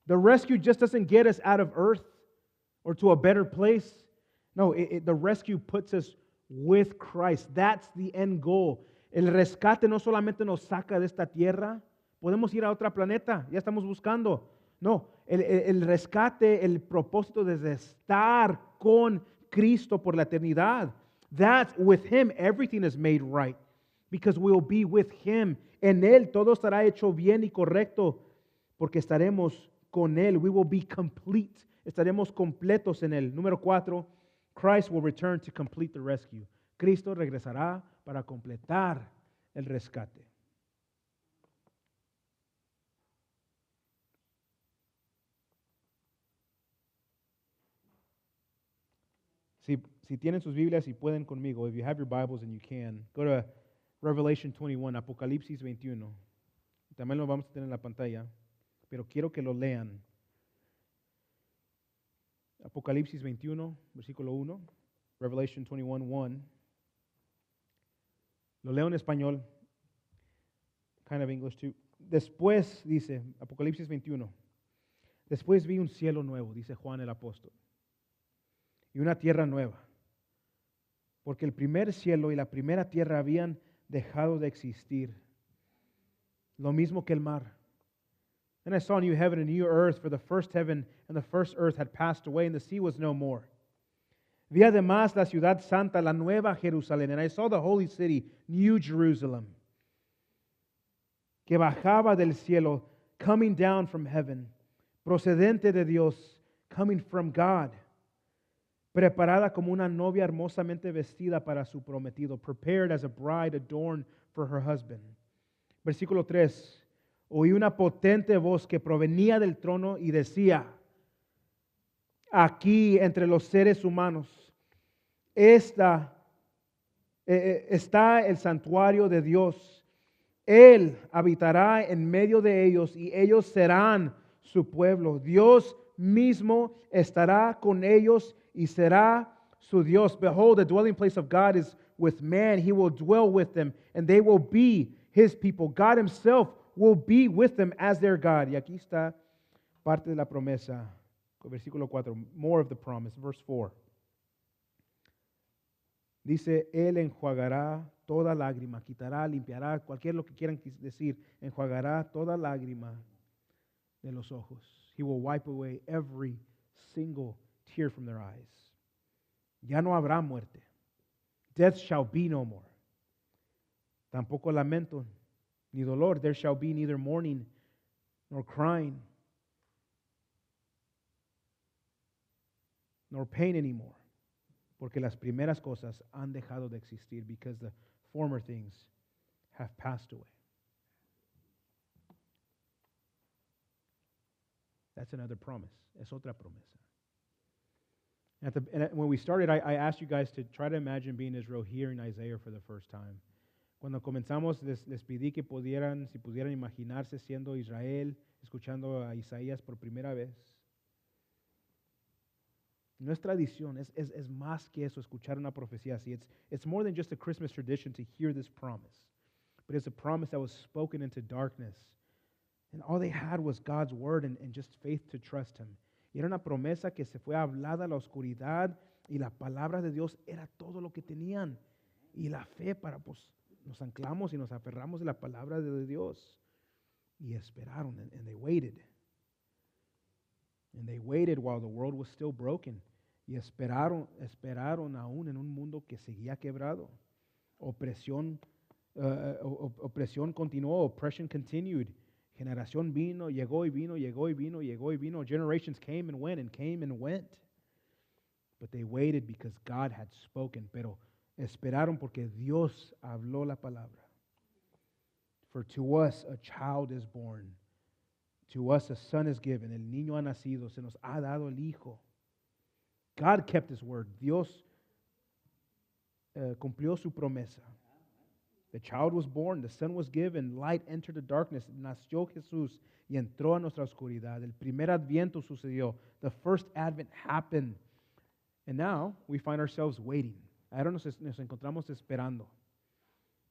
The rescue just doesn't get us out of earth or to a better place. No, the rescue puts us with Christ. That's the end goal. El rescate no solamente nos saca de esta tierra, podemos ir a otro planeta, ya estamos buscando. No, el rescate, el propósito de estar con Cristo por la eternidad. That's with Him, everything is made right. Because we will be with Him. En Él todo estará hecho bien y correcto, porque estaremos con Él. We will be complete. Estaremos completos en Él. Número 4, Christ will return to complete the rescue. Cristo regresará para completar el rescate. Si tienen sus Biblias y pueden conmigo, if you have your Bibles and you can, go to Revelation 21, Apocalipsis 21. También lo vamos a tener en la pantalla, pero quiero que lo lean. Apocalipsis 21, versículo 1, Revelation 21, 1. Lo leo en español, kind of English too. Después, dice Apocalipsis 21, después vi un cielo nuevo, dice Juan el apóstol, y una tierra nueva, porque el primer cielo y la primera tierra habían dejado de existir, lo mismo que el mar. And I saw a new heaven and a new earth, for the first heaven and the first earth had passed away, and the sea was no more. Vi además la ciudad santa, la nueva Jerusalén, and I saw the holy city, New Jerusalem, que bajaba del cielo, coming down from heaven, procedente de Dios, coming from God, preparada como una novia hermosamente vestida para su prometido, prepared as a bride adorned for her husband. Versículo 3, oí una potente voz que provenía del trono y decía, aquí entre los seres humanos. Está el santuario de Dios. Él habitará en medio de ellos y ellos serán su pueblo. Dios mismo estará con ellos y será su Dios. Behold, the dwelling place of God is with man. He will dwell with them and they will be his people. God himself will be with them as their God. Y aquí está parte de la promesa. Versículo 4. More of the promise. Verse 4. Dice, Él enjuagará toda lágrima, quitará, limpiará, cualquier lo que quieran decir, enjuagará toda lágrima de los ojos. He will wipe away every single tear from their eyes. Ya no habrá muerte. Death shall be no more. Tampoco lamento ni dolor. There shall be neither mourning nor crying nor pain anymore. Porque las primeras cosas han dejado de existir, because the former things have passed away. That's another promise. Es otra promesa. When we started, I asked you guys to try to imagine being Israel hearing Isaiah for the first time. Cuando comenzamos, les pedí que si pudieran imaginarse siendo Israel, escuchando a Isaías por primera vez. No es tradición, es más que eso, escuchar una profecía así. It's more than just a Christmas tradition to hear this promise, but it's a promise that was spoken into darkness. And all they had was God's word and just faith to trust Him. Y era una promesa que se fue hablada a la oscuridad y la palabra de Dios era todo lo que tenían. Y la fe nos anclamos y nos aferramos de la palabra de Dios. Y esperaron, and they waited. And they waited while the world was still broken. Y esperaron aún en un mundo que seguía quebrado. Opresión continuó, oppression continued. Generación vino, llegó y vino, llegó y vino, llegó y vino. Generations came and went and came and went. But they waited because God had spoken. Pero esperaron porque Dios habló la palabra. For to us a child is born. To us a son is given. El niño ha nacido. Se nos ha dado el hijo. God kept His word. Dios cumplió su promesa. The child was born. The son was given. Light entered the darkness. Nació Jesús y entró a nuestra oscuridad. El primer adviento sucedió. The first advent happened. And now we find ourselves waiting. Ahora nos encontramos esperando.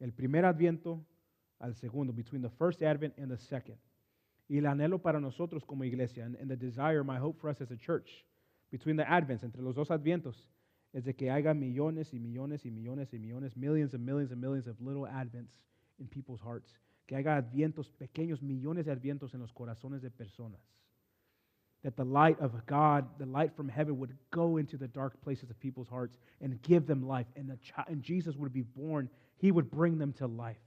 El primer adviento al segundo. Between the first advent and the second. Y el anhelo para nosotros como iglesia, and the desire, my hope for us as a church, between the advents, entre los dos advientos, es de que haya millones y millones y millones y millones, millions and millions and millions of little advents in people's hearts. Que haya advientos pequeños, millones de advientos en los corazones de personas. That the light of God, the light from heaven would go into the dark places of people's hearts and give them life. And Jesus would be born. He would bring them to life.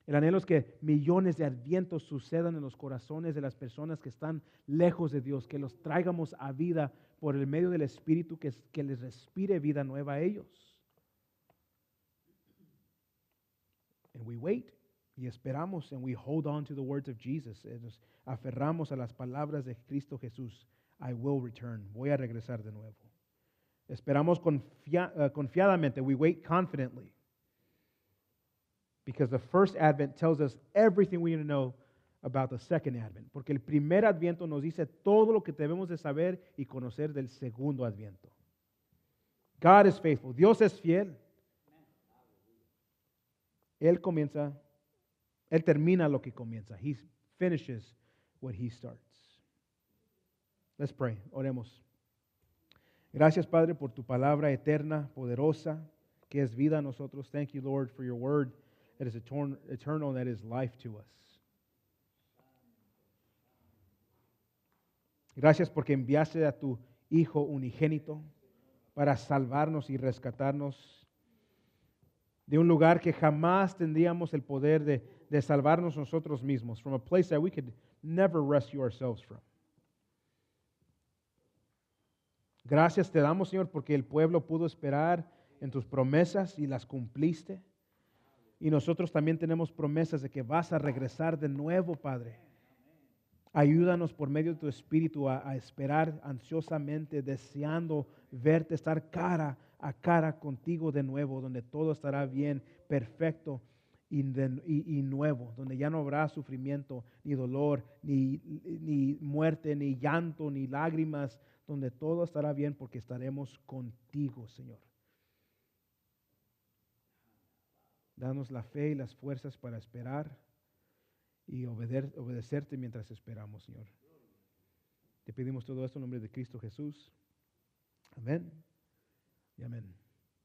El anhelo es que millones de advientos sucedan en los corazones de las personas que están lejos de Dios, que los traigamos a vida por el medio del Espíritu, que les respire vida nueva a ellos. And we wait, y esperamos, and we hold on to the words of Jesus. Nos aferramos a las palabras de Cristo Jesús. I will return. Voy a regresar de nuevo. Esperamos confiadamente. We wait confidently. Because the first advent tells us everything we need to know about the second advent. Porque el primer adviento nos dice todo lo que debemos de saber y conocer del segundo adviento. God is faithful. Dios es fiel. Él termina lo que comienza. He finishes what He starts. Let's pray. Oremos. Gracias, Padre, por tu palabra eterna, poderosa, que es vida a nosotros. Thank you, Lord, for your word that is eternal, that is life to us. Gracias porque enviaste a tu Hijo unigénito para salvarnos y rescatarnos de un lugar que jamás tendríamos el poder de salvarnos nosotros mismos, from a place that we could never rescue ourselves from. Gracias te damos, Señor, porque el pueblo pudo esperar en tus promesas y las cumpliste. Y nosotros también tenemos promesas de que vas a regresar de nuevo, Padre, Ayúdanos por medio de tu Espíritu a esperar ansiosamente, deseando verte, estar cara a cara contigo de nuevo, donde todo estará bien, perfecto y nuevo, donde ya no habrá sufrimiento, ni dolor, ni muerte, ni llanto, ni lágrimas, donde todo estará bien porque estaremos contigo, Señor. Danos la fe y las fuerzas para esperar y obedecerte mientras esperamos, Señor. Te pedimos todo esto en nombre de Cristo Jesús. Amén y amén.